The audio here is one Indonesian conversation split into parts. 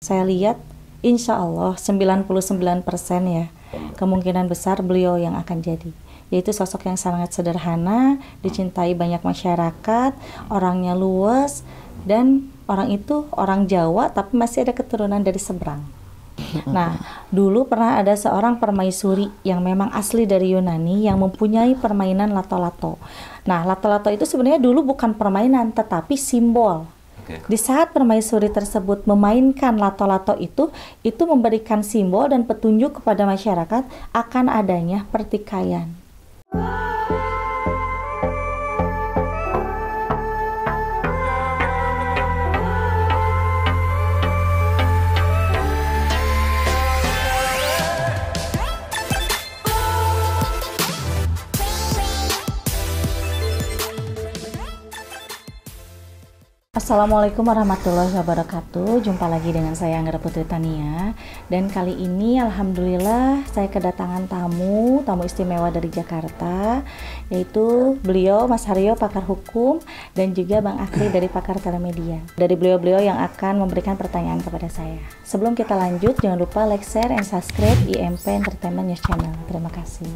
Saya lihat insya Allah 99% ya kemungkinan besar beliau yang akan jadi. Yaitu sosok yang sangat sederhana, dicintai banyak masyarakat, orangnya luwes, dan orang itu orang Jawa tapi masih ada keturunan dari seberang. Nah, dulu pernah ada seorang permaisuri yang memang asli dari Yunani yang mempunyai permainan lato-lato. Nah, lato-lato itu sebenarnya dulu bukan permainan tetapi simbol. Di saat permaisuri tersebut memainkan lato-lato itu memberikan simbol dan petunjuk kepada masyarakat akan adanya pertikaian. Assalamualaikum warahmatullahi wabarakatuh. Jumpa lagi dengan saya Anggra Putri Tania. Dan kali ini alhamdulillah saya kedatangan tamu istimewa dari Jakarta, yaitu beliau Mas Haryo, pakar hukum, dan juga Bang Akri dari pakar telemedia. Dari beliau-beliau yang akan memberikan pertanyaan kepada saya. Sebelum kita lanjut, jangan lupa like, share, and subscribe IMP Entertainment News Channel. Terima kasih.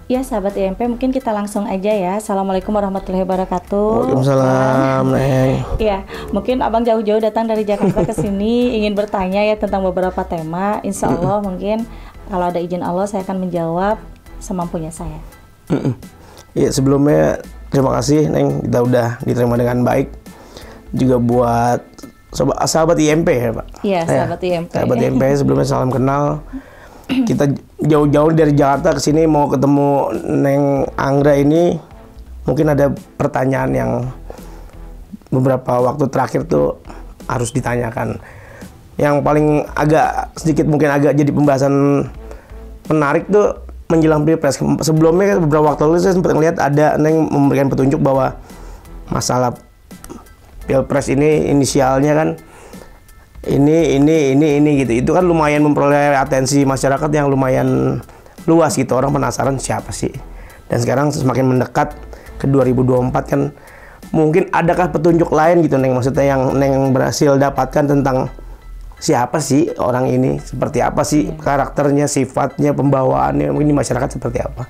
Ya sahabat IMP, mungkin kita langsung aja ya. Assalamualaikum warahmatullahi wabarakatuh. Waalaikumsalam, Neng. Ya, mungkin abang jauh-jauh datang dari Jakarta ke sini ingin bertanya ya tentang beberapa tema. Insya Allah mungkin kalau ada izin Allah saya akan menjawab semampunya saya. Ya, sebelumnya terima kasih Neng, kita udah diterima dengan baik. Juga buat sahabat IMP ya Pak. Iya, sahabat IMP. Sahabat IMP, sebelumnya salam kenal. Kita jauh-jauh dari Jakarta ke sini mau ketemu Neng Anggra ini. Mungkin ada pertanyaan yang beberapa waktu terakhir tuh harus ditanyakan. Yang paling agak sedikit mungkin agak jadi pembahasan menarik tuh menjelang Pilpres. Sebelumnya beberapa waktu lalu saya sempat ngeliat ada Neng memberikan petunjuk bahwa masalah Pilpres ini inisialnya kan ini gitu. Itu kan lumayan memperoleh atensi masyarakat yang lumayan luas gitu. Orang penasaran siapa sih. Dan sekarang semakin mendekat ke 2024 kan, mungkin adakah petunjuk lain gitu Neng, maksudnya yang Neng berhasil dapatkan tentang siapa sih orang ini, seperti apa sih karakternya, sifatnya, pembawaannya, mungkin di masyarakat seperti apa.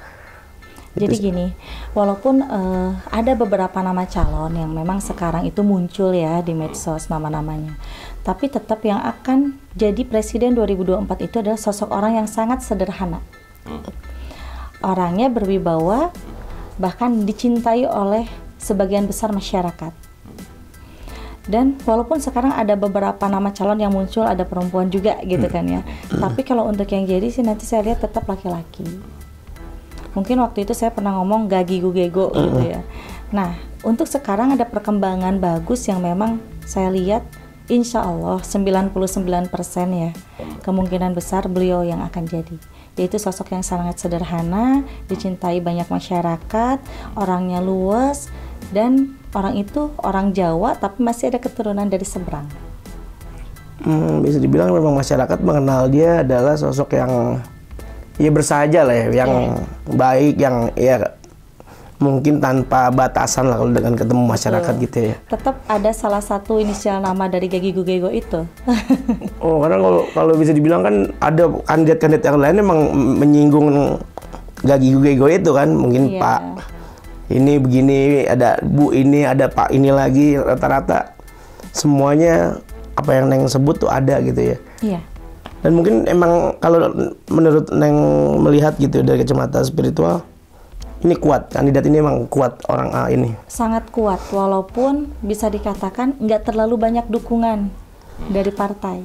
Jadi gini, walaupun ada beberapa nama calon yang memang sekarang itu muncul ya di medsos nama-namanya, tapi tetap yang akan jadi presiden 2024 itu adalah sosok orang yang sangat sederhana. Orangnya berwibawa, bahkan dicintai oleh sebagian besar masyarakat. Dan walaupun sekarang ada beberapa nama calon yang muncul, ada perempuan juga gitu kan ya. Tapi kalau untuk yang jadi sih nanti saya lihat tetap laki-laki. Mungkin waktu itu saya pernah ngomong gagigu-gego gitu ya. Nah, untuk sekarang ada perkembangan bagus yang memang saya lihat insya Allah 99% ya kemungkinan besar beliau yang akan jadi. Yaitu sosok yang sangat sederhana, dicintai banyak masyarakat, orangnya luwes, dan orang itu orang Jawa tapi masih ada keturunan dari seberang. Bisa dibilang memang masyarakat mengenal dia adalah sosok yang ya bersahaja lah ya, yang baik, yang ya mungkin tanpa batasan lah kalau dengan ketemu masyarakat gitu ya. Tetap ada salah satu inisial nama dari gagigu-gego itu. Oh, karena kalau bisa dibilang kan ada kandidat-kandidat yang lain emang menyinggung gagigu-gego itu kan, mungkin Pak ini begini, ada Bu ini, ada Pak ini lagi, rata-rata semuanya apa yang Neng sebut tuh ada gitu ya. Iya. Dan mungkin emang kalau menurut Neng melihat gitu dari kacamata spiritual, ini kuat, kandidat ini emang kuat orang A ini. Sangat kuat, walaupun bisa dikatakan nggak terlalu banyak dukungan dari partai.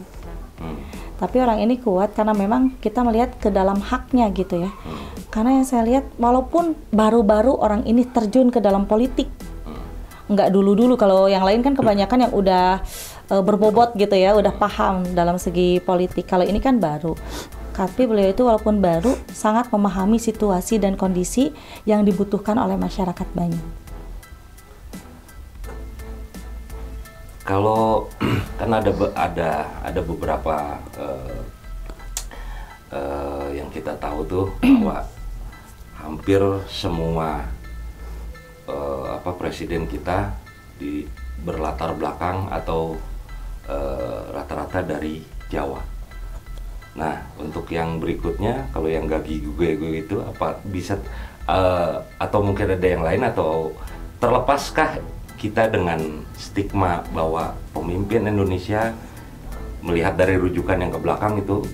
Tapi orang ini kuat karena memang kita melihat ke dalam haknya gitu ya. Karena yang saya lihat, walaupun baru-baru orang ini terjun ke dalam politik, nggak dulu-dulu. Kalau yang lain kan kebanyakan yang udah berbobot gitu ya, udah paham dalam segi politik. Kalau ini kan baru. Tapi beliau itu walaupun baru sangat memahami situasi dan kondisi yang dibutuhkan oleh masyarakat banyak. Kalau kan ada beberapa yang kita tahu tuh bahwa hampir semua presiden kita berlatar belakang atau rata-rata dari Jawa. Nah, untuk yang berikutnya, kalau yang gagi gue itu apa bisa atau mungkin ada yang lain, atau terlepaskah kita dengan stigma bahwa pemimpin Indonesia melihat dari rujukan yang ke belakang itu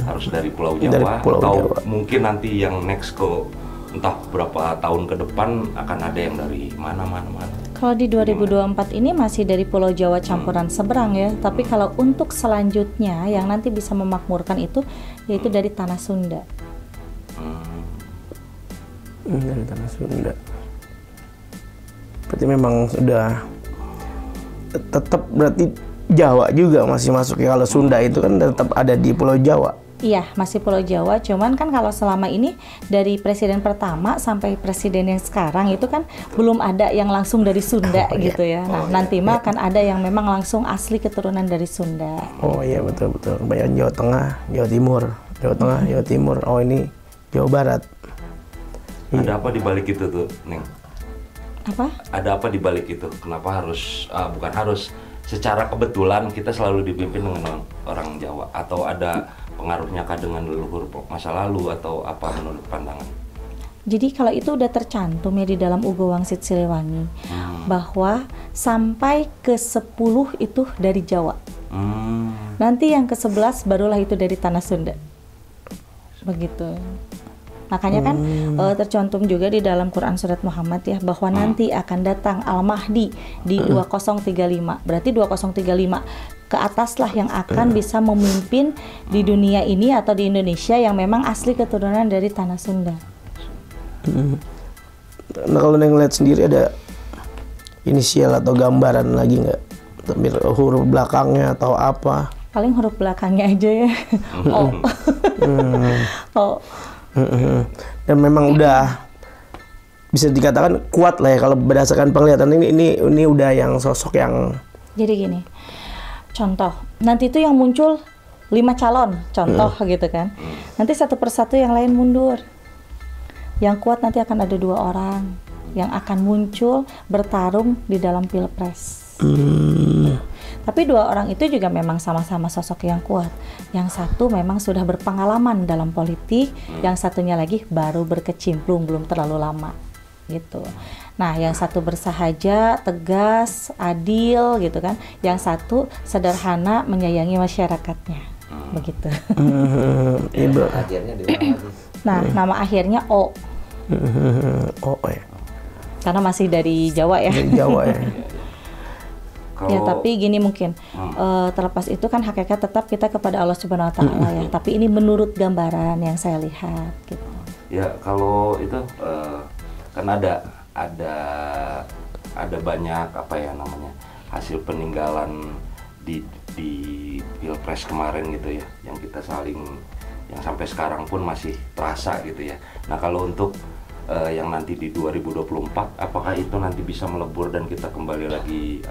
harus dari Pulau Jawa, atau Jawa. Mungkin nanti yang next ke entah berapa tahun ke depan akan ada yang dari mana. Kalau di 2024 ini masih dari Pulau Jawa campuran seberang ya, tapi kalau untuk selanjutnya yang nanti bisa memakmurkan itu yaitu dari tanah Sunda. Dari tanah Sunda. Berarti memang sudah tetap berarti Jawa juga masih masuk ya, kalau Sunda itu kan tetap ada di Pulau Jawa. Iya, masih Pulau Jawa, cuman kan kalau selama ini dari presiden pertama sampai presiden yang sekarang itu kan belum ada yang langsung dari Sunda gitu ya. Nah, nanti mah akan ada yang memang langsung asli keturunan dari Sunda. Oh iya, betul. Kebanyakan Jawa Tengah, Jawa Timur, Jawa Tengah, Jawa Timur. Oh, ini Jawa Barat. Ada apa di balik itu tuh, Neng? Apa? Ada apa di balik itu? Kenapa bukan harus, secara kebetulan kita selalu dipimpin dengan orang Jawa, atau ada pengaruhnya kah dengan leluhur masa lalu, atau apa menurut pandangan? Jadi kalau itu udah tercantum ya di dalam Ugo Wangsit Siliwangi, bahwa sampai ke 10 itu dari Jawa. Nanti yang ke 11 barulah itu dari tanah Sunda. Begitu. Makanya kan tercantum juga di dalam Quran Surat Muhammad ya, bahwa nanti akan datang Al-Mahdi di 2035. Berarti 2035 ke ataslah yang akan bisa memimpin di dunia ini atau di Indonesia yang memang asli keturunan dari tanah Sunda. Nah, kalau Neng lihat sendiri ada inisial atau gambaran lagi nggak? Huruf belakangnya atau apa? Paling huruf belakangnya aja ya. Oh. Dan memang udah bisa dikatakan kuat lah ya kalau berdasarkan penglihatan ini udah yang sosok yang. Jadi gini, contoh nanti itu yang muncul 5 calon, contoh gitu kan. Nanti satu persatu yang lain mundur. Yang kuat nanti akan ada 2 orang yang akan muncul bertarung di dalam pilpres. Tapi 2 orang itu juga memang sama-sama sosok yang kuat. Yang satu memang sudah berpengalaman dalam politik, yang satunya lagi baru berkecimpung, belum terlalu lama gitu. Nah, yang satu bersahaja, tegas, adil gitu kan. Yang satu sederhana, menyayangi masyarakatnya. Begitu. Akhirnya di mana lagi? Nah, nama akhirnya O. Oh ya. Karena masih dari Jawa ya. Dari Jawa ya. Ya, tapi gini mungkin terlepas itu kan hakikat tetap kita kepada Allah Subhanahu Wa Taala ya. Tapi ini menurut gambaran yang saya lihat gitu. Ya, kalau itu kan ada banyak hasil peninggalan di pilpres kemarin gitu ya, yang sampai sekarang pun masih terasa gitu ya. Nah, kalau untuk yang nanti di 2024, apakah itu nanti bisa melebur dan kita kembali lagi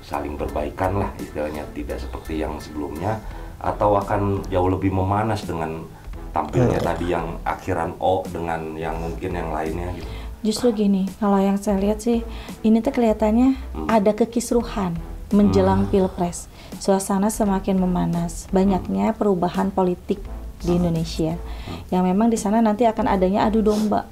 saling berbaikan lah istilahnya, tidak seperti yang sebelumnya, atau akan jauh lebih memanas dengan tampilnya tadi yang akhiran O dengan yang mungkin yang lainnya gitu? Justru gini, kalau yang saya lihat sih ini tuh kelihatannya ada kekisruhan menjelang pilpres. Suasana semakin memanas, banyaknya perubahan politik di Indonesia yang memang di sana nanti akan adanya adu domba.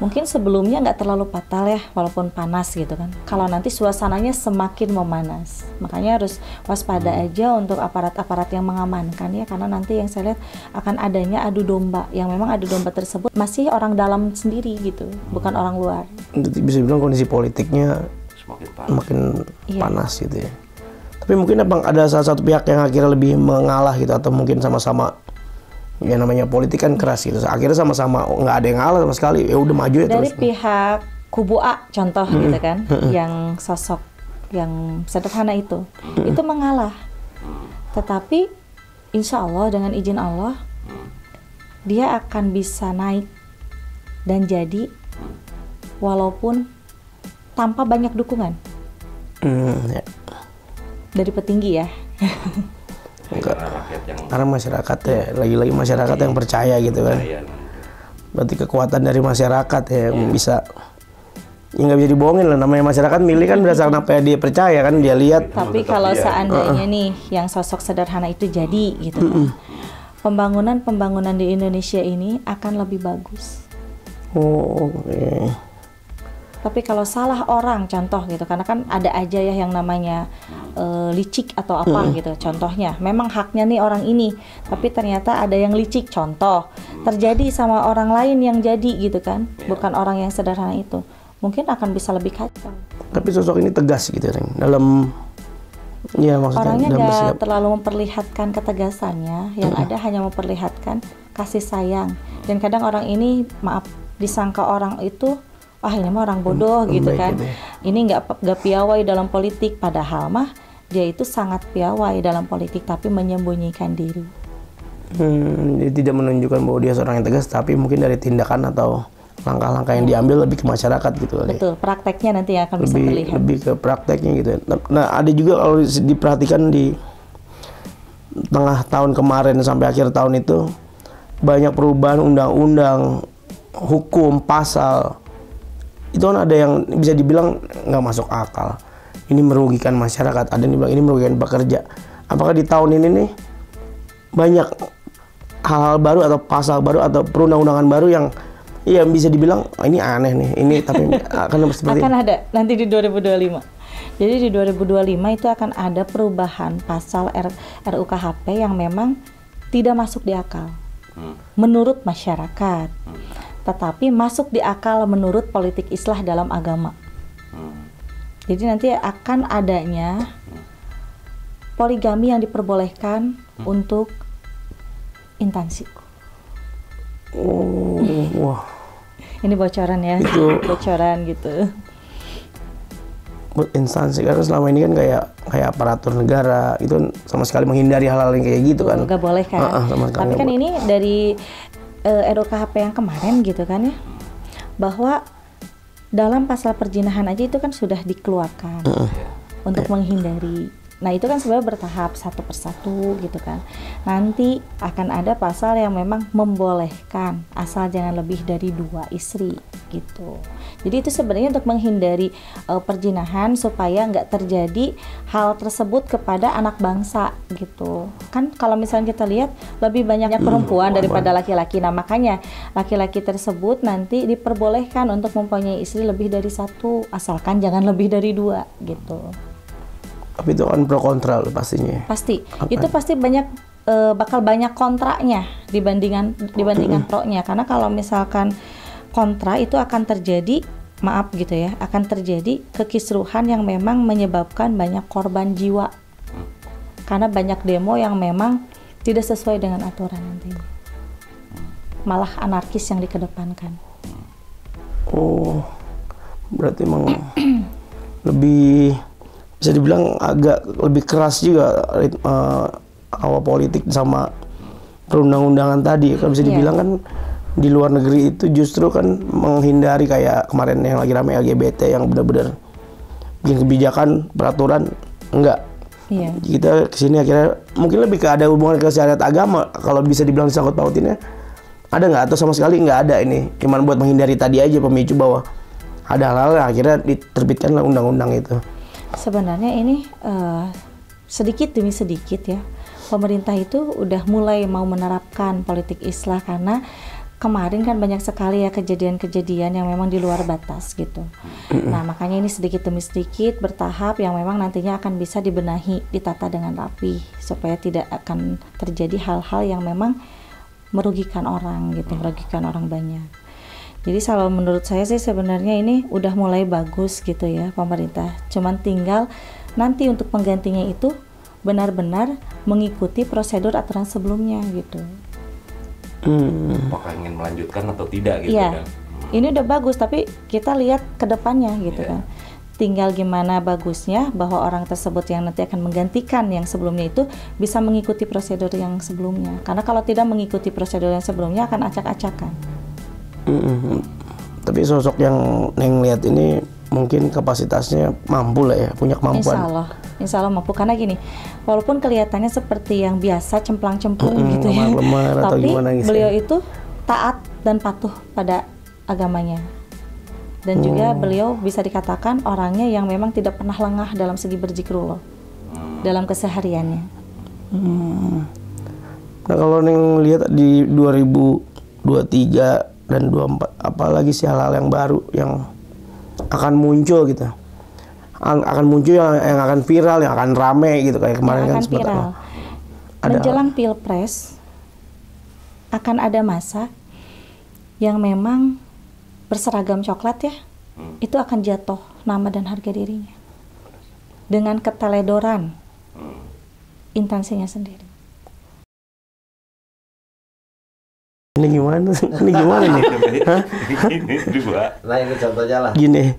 Mungkin sebelumnya nggak terlalu fatal ya, walaupun panas gitu kan. Kalau nanti suasananya semakin memanas, makanya harus waspada aja untuk aparat-aparat yang mengamankan ya, karena nanti yang saya lihat akan adanya adu domba, yang memang adu domba tersebut masih orang dalam sendiri gitu, bukan orang luar. Bisa dibilang kondisi politiknya semakin panas gitu ya. Tapi mungkin ada salah satu pihak yang akhirnya lebih mengalah gitu, atau mungkin sama-sama, ya namanya politik kan keras gitu. Akhirnya sama-sama nggak ada yang ngalah sama sekali. Ya udah maju ya dari terus. Dari pihak kubu A contoh gitu kan, yang sosok yang sederhana itu mengalah. Tetapi insya Allah dengan izin Allah dia akan bisa naik dan jadi, walaupun tanpa banyak dukungan Ya. dari petinggi ya. Enggak. Karena rakyat yang Karena masyarakat ya, lagi-lagi masyarakat yang percaya gitu kan. percaya. Berarti kekuatan dari masyarakat ya yang bisa, ya nggak bisa dibohongin lah, namanya masyarakat milih kan berdasarkan apa yang dia percaya kan, dia lihat. Tapi tetap kalau dia. seandainya nih yang sosok sederhana itu jadi gitu kan, pembangunan di Indonesia ini akan lebih bagus. Oh, oke. Tapi kalau salah orang, contoh gitu, karena kan ada aja ya yang namanya licik atau apa gitu. Contohnya, memang haknya nih orang ini, tapi ternyata ada yang licik. Contoh, terjadi sama orang lain yang jadi gitu kan, bukan orang yang sederhana itu. Mungkin akan bisa lebih kacau. Tapi sosok ini tegas gitu Reng, dalam, ya maksudnya Orangnya dalam nggak bersikap. terlalu memperlihatkan ketegasannya, yang ada hanya memperlihatkan kasih sayang. Dan kadang orang ini, maaf, disangka orang itu, wah ini mah orang bodoh gitu baik kan. gitu ya. Ini nggak piawai dalam politik, padahal mah dia itu sangat piawai dalam politik tapi menyembunyikan diri. Dia tidak menunjukkan bahwa dia seorang yang tegas, tapi mungkin dari tindakan atau langkah-langkah yang diambil lebih ke masyarakat gitu kali. Betul, prakteknya nanti yang akan bisa terlihat. Lebih ke prakteknya gitu. Nah, ada juga kalau diperhatikan di tengah tahun kemarin sampai akhir tahun itu banyak perubahan undang-undang, hukum, pasal. Itu kan ada yang bisa dibilang nggak masuk akal. Ini merugikan masyarakat. Ada yang bilang ini merugikan pekerja. Apakah di tahun ini nih banyak hal-hal baru atau pasal baru atau perundang-undangan baru yang bisa dibilang ini aneh nih. Ini tapi akan seperti Akan ada nanti di 2025. Jadi di 2025 itu akan ada perubahan pasal RUKHP yang memang tidak masuk di akal menurut masyarakat. Tetapi masuk di akal menurut politik islah dalam agama. Jadi nanti akan adanya poligami yang diperbolehkan untuk intansi. Oh, wah. Ini bocoran ya, bocoran gitu. Buat instansi, karena selama ini kan kayak aparatur negara itu kan sama sekali menghindari hal-hal yang kayak gitu kan. Nggak boleh kan. Sama sekali Tapi nggak kan boleh. ini dari RUKHP yang kemarin gitu kan ya, bahwa dalam pasal perzinahan aja itu kan sudah dikeluarkan untuk menghindari. Nah itu kan sebenarnya bertahap satu persatu gitu kan. Nanti akan ada pasal yang memang membolehkan asal jangan lebih dari 2 istri gitu. Jadi itu sebenarnya untuk menghindari perzinahan supaya nggak terjadi hal tersebut kepada anak bangsa gitu. Kan kalau misalnya kita lihat lebih banyak perempuan daripada laki-laki. Nah makanya laki-laki tersebut nanti diperbolehkan untuk mempunyai istri lebih dari 1 asalkan jangan lebih dari 2 gitu. Tapi itu kan pro kontra loh pastinya. Pasti. Itu pasti banyak bakal banyak kontraknya dibandingkan pro-nya. Karena kalau misalkan kontra itu akan terjadi, maaf gitu ya, akan terjadi kekisruhan yang memang menyebabkan banyak korban jiwa. Karena banyak demo yang memang tidak sesuai dengan aturan nantinya. Malah anarkis yang dikedepankan. Oh, berarti emang lebih bisa dibilang agak lebih keras juga awal politik sama perundang-undangan tadi. Kan bisa dibilang kan di luar negeri itu justru kan menghindari kayak kemarin yang lagi ramai LGBT yang benar-benar bikin kebijakan peraturan enggak. Iya. Kita kesini akhirnya mungkin lebih ke ada hubungan ke syariat agama kalau bisa dibilang sangkut pautinnya. Ada nggak atau sama sekali nggak ada ini? Cuman buat menghindari tadi aja pemicu bahwa ada hal-hal yang akhirnya diterbitkanlah undang-undang itu. Sebenarnya ini sedikit demi sedikit ya, pemerintah itu udah mulai mau menerapkan politik islah karena kemarin kan banyak sekali ya kejadian-kejadian yang memang di luar batas gitu. Nah makanya ini sedikit demi sedikit bertahap yang memang nantinya akan bisa dibenahi, ditata dengan rapi supaya tidak akan terjadi hal-hal yang memang merugikan orang gitu, merugikan orang banyak. Jadi kalau menurut saya sih sebenarnya ini udah mulai bagus gitu ya pemerintah. Cuman tinggal nanti untuk penggantinya itu benar-benar mengikuti prosedur aturan sebelumnya gitu. Apakah ingin melanjutkan atau tidak gitu Iya. kan? Ini udah bagus tapi kita lihat ke depannya gitu kan. Tinggal gimana bagusnya bahwa orang tersebut yang nanti akan menggantikan yang sebelumnya itu bisa mengikuti prosedur yang sebelumnya. Karena kalau tidak mengikuti prosedur yang sebelumnya akan acak-acakan. Tapi sosok yang Neng lihat ini mungkin kapasitasnya mampu lah ya, punya kemampuan. Insya Allah mampu, karena gini, walaupun kelihatannya seperti yang biasa cemplang-cemplung gitu ya, lemar-lemar atau tapi gimana gitu. beliau itu taat dan patuh pada agamanya. Dan juga beliau bisa dikatakan orangnya yang memang tidak pernah lengah dalam segi berzikrullah dalam kesehariannya. Nah kalau Neng lihat di 2023 dan 24, apalagi sih hal-hal yang baru yang akan muncul gitu, akan muncul yang akan viral, yang akan rame gitu kayak kemarin kan sempat viral. Menjelang Pilpres akan ada masa yang memang berseragam coklat ya, itu akan jatuh nama dan harga dirinya dengan keteledoran instansinya sendiri. Ini gimana? Ini gimana nih? Hah? Ini dua. Nah ini contohnya lah. Gini.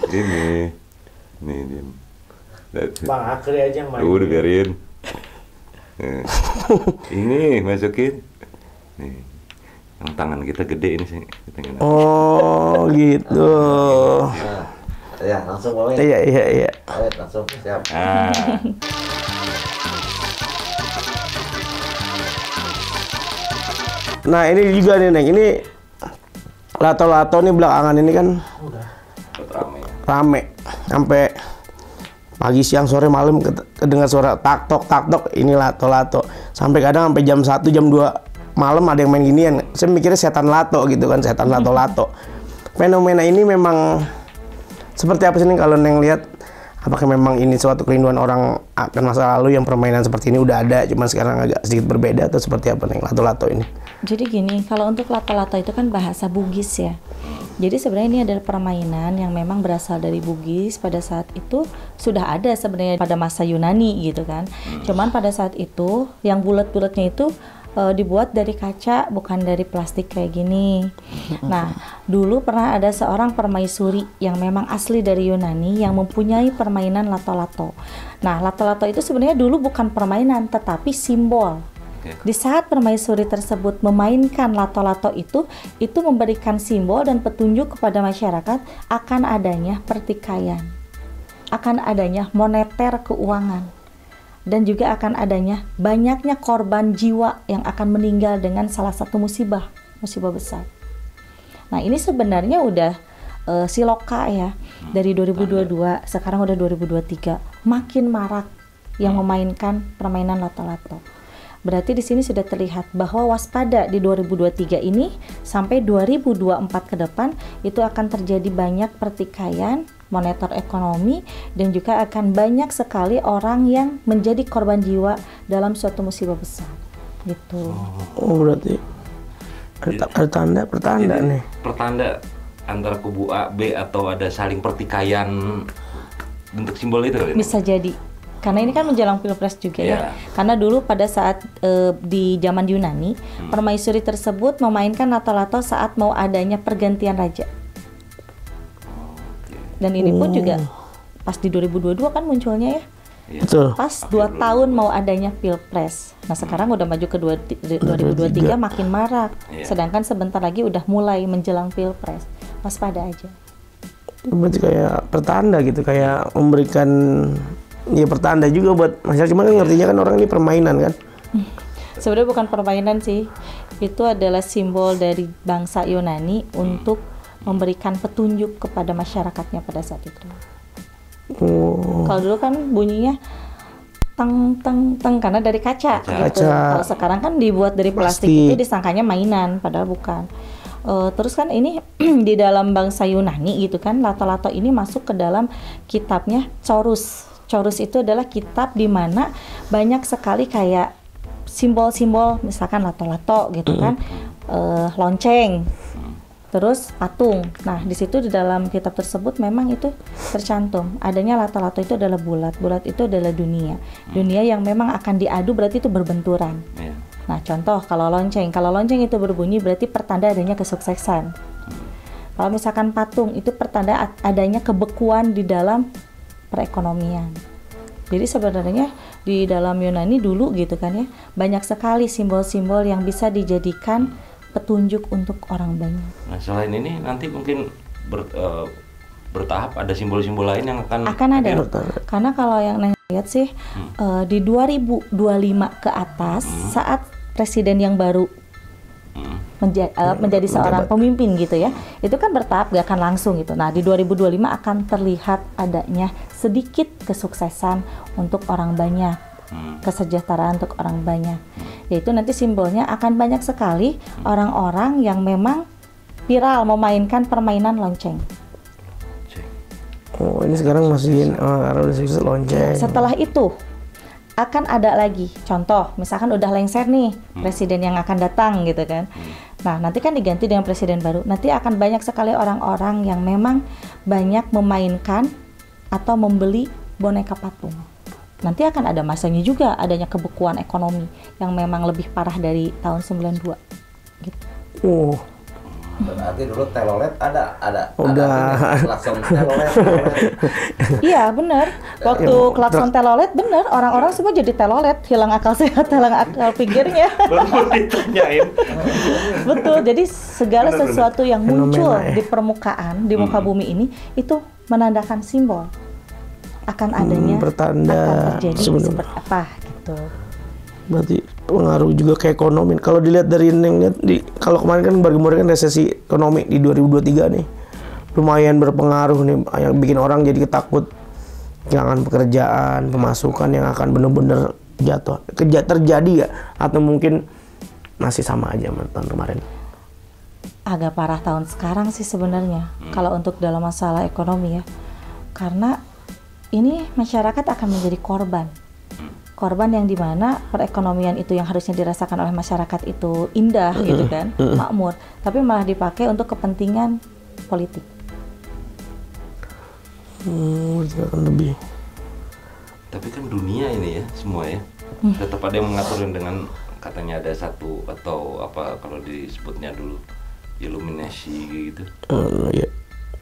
Ini. Bang Akri aja yang main. Udah biarin. Ini masukin. Nih. Yang tangan kita gede ini sih. Oh gitu. Nah, ya langsung bawain. Iya. Ayo langsung siap. Nah ini juga nih Neng, ini lato-lato nih belakangan ini kan rame, sampai pagi siang sore malam kedengar suara tak tok, ini lato-lato, sampai kadang sampai jam 1 jam 2 malam ada yang main ginian. Saya mikirnya setan lato gitu kan, setan lato-lato. Fenomena ini memang seperti apa sih nih kalau Neng lihat? Apakah memang ini suatu kerinduan orang akan masa lalu yang permainan seperti ini udah ada, cuman sekarang agak sedikit berbeda, atau seperti apa Neng lato-lato ini? Jadi gini, kalau untuk lato-lato itu kan bahasa Bugis ya. Jadi sebenarnya ini adalah permainan yang memang berasal dari Bugis. Pada saat itu sudah ada sebenarnya pada masa Yunani gitu kan. Cuman pada saat itu yang bulat-bulatnya itu dibuat dari kaca, bukan dari plastik kayak gini. Nah, dulu pernah ada seorang permaisuri yang memang asli dari Yunani yang mempunyai permainan lato-lato. Nah, lato-lato itu sebenarnya dulu bukan permainan, tetapi simbol. Di saat permaisuri tersebut memainkan lato-lato itu memberikan simbol dan petunjuk kepada masyarakat akan adanya pertikaian, akan adanya moneter keuangan, dan juga akan adanya banyaknya korban jiwa yang akan meninggal dengan salah satu musibah besar. Nah ini sebenarnya udah siloka ya, dari 2022 sekarang udah 2023 makin marak yang memainkan permainan lato-lato. Berarti di sini sudah terlihat bahwa waspada di 2023 ini sampai 2024 ke depan itu akan terjadi banyak pertikaian, moneter ekonomi, dan juga akan banyak sekali orang yang menjadi korban jiwa dalam suatu musibah besar. Gitu. Oh berarti ada pertanda nih. Pertanda antara kubu A, B atau ada saling pertikaian bentuk simbol itu kan? Bisa jadi. Karena ini kan menjelang Pilpres juga ya. Karena dulu pada saat di zaman Yunani, permaisuri tersebut memainkan lato-lato saat mau adanya pergantian raja. Dan ini pun juga pas di 2022 kan munculnya ya. Betul. Pas 2 tahun mau adanya Pilpres. Nah sekarang udah maju ke 2023 makin marak. Sedangkan sebentar lagi udah mulai menjelang Pilpres. Waspada aja. Berarti kayak pertanda gitu, kayak memberikan ya pertanda juga buat masyarakat. Cuma kan ngertinya kan orang ini permainan kan. Sebenarnya bukan permainan sih. Itu adalah simbol dari bangsa Yunani untuk memberikan petunjuk kepada masyarakatnya pada saat itu. Kalau dulu kan bunyinya teng teng teng karena dari kaca. Gitu. Kalau sekarang kan dibuat dari plastik itu disangkanya mainan, padahal bukan. Terus kan ini di dalam bangsa Yunani gitu kan, lato-lato ini masuk ke dalam kitabnya Chorus. Chorus itu adalah kitab di mana banyak sekali kayak simbol-simbol, misalkan lato-lato gitu kan, lonceng, terus patung. Nah di situ di dalam kitab tersebut memang itu tercantum adanya lato-lato itu adalah bulat itu adalah dunia yang memang akan diadu, berarti itu berbenturan. Nah contoh kalau lonceng itu berbunyi berarti pertanda adanya kesuksesan. Kalau misalkan patung itu pertanda adanya kebekuan di dalam perekonomian. Jadi sebenarnya di dalam Yunani dulu gitu kan ya, banyak sekali simbol-simbol yang bisa dijadikan petunjuk untuk orang banyak. Nah selain ini nanti mungkin bertahap ada simbol-simbol lain yang akan ada. hadir? Karena kalau yang Neng lihat sih di 2025 ke atas saat presiden yang baru menjadi seorang pemimpin gitu ya, itu kan bertahap, gak akan langsung gitu. Nah di 2025 akan terlihat adanya sedikit kesuksesan untuk orang banyak, kesejahteraan untuk orang banyak, yaitu nanti simbolnya akan banyak sekali orang-orang yang memang viral memainkan permainan lonceng. Oh, ini sekarang masih karena udah sukses lonceng. Setelah itu akan ada lagi contoh, misalkan udah lengser nih presiden yang akan datang gitu kan. Nah nanti kan diganti dengan presiden baru, nanti akan banyak sekali orang-orang yang memang banyak memainkan atau membeli boneka patung. Nanti akan ada masanya juga adanya kebekuan ekonomi yang memang lebih parah dari tahun 92 gitu. Oh, Berarti dulu telolet ada Udah. klakson telolet. Iya bener, waktu klakson telolet bener, orang-orang semua jadi telolet, hilang akal sehat, hilang akal pikirnya. Baru mau ditanyain. Betul, jadi segala Benar-benar. sesuatu yang muncul Fenomena, ya. di permukaan, di muka bumi ini, itu menandakan simbol akan adanya, bertanda akan terjadi sebenarnya. seperti apa gitu. berarti pengaruh juga ke ekonomi. Kalau dilihat dari yang lihat kalau kemarin kan kemarin kan resesi ekonomi di 2023 nih, lumayan berpengaruh nih, yang bikin orang jadi ketakut kehilangan pekerjaan, pemasukan yang akan benar-benar jatuh. Terjadi ya? Atau mungkin masih sama aja sama tahun kemarin? Agak parah tahun sekarang sih sebenarnya, kalau untuk dalam masalah ekonomi ya, karena ini masyarakat akan menjadi korban yang dimana perekonomian itu yang harusnya dirasakan oleh masyarakat itu indah gitu kan, makmur, tapi malah dipakai untuk kepentingan politik. Berarti akan lebih. Tapi kan dunia ini ya semua ya, tetap ada yang mengatur dengan katanya ada satu atau apa kalau disebutnya dulu iluminasi gitu. Ya,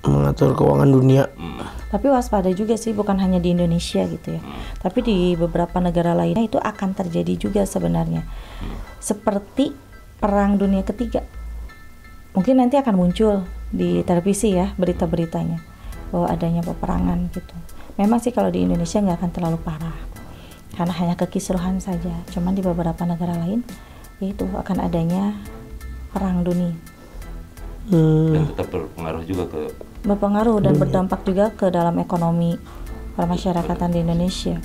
mengatur keuangan dunia. Tapi waspada juga sih, bukan hanya di Indonesia gitu ya, tapi di beberapa negara lainnya itu akan terjadi juga sebenarnya. Seperti Perang Dunia Ketiga. Mungkin nanti akan muncul di televisi ya berita-beritanya bahwa adanya peperangan gitu. Memang sih kalau di Indonesia nggak akan terlalu parah, karena hanya kekisruhan saja. Cuman di beberapa negara lain itu akan adanya perang dunia. Dan tetap berpengaruh juga Berpengaruh dan berdampak juga ke dalam ekonomi permasyarakatan di Indonesia.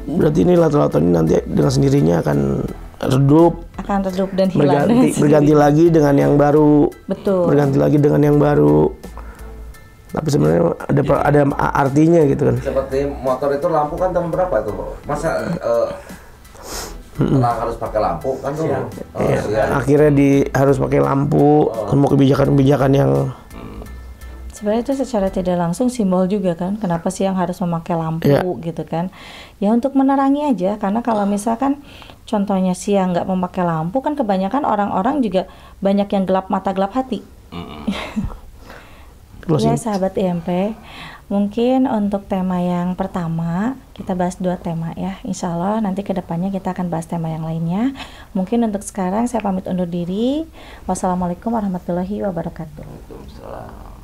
Berarti ini lato-lato ini nanti dengan sendirinya akan redup, Dan hilang. berganti lagi dengan yang baru. Betul. Berganti lagi dengan yang baru. Tapi sebenarnya ada artinya gitu kan. Seperti motor itu lampu kan tahun berapa tuh, Bro? Masa harus pakai lampu kan dulu. Iya, akhirnya harus pakai lampu. Semua kebijakan-kebijakan yang Sebenarnya itu secara tidak langsung simbol juga kan, kenapa sih yang harus memakai lampu gitu kan, ya untuk menerangi aja. Karena kalau misalkan contohnya siang nggak memakai lampu kan kebanyakan orang-orang juga banyak yang gelap mata gelap hati. Ya sahabat IMP, mungkin untuk tema yang pertama kita bahas 2 tema ya. Insya Allah nanti kedepannya kita akan bahas tema yang lainnya. Mungkin untuk sekarang saya pamit undur diri. Wassalamualaikum warahmatullahi wabarakatuh. Waalaikumsalam.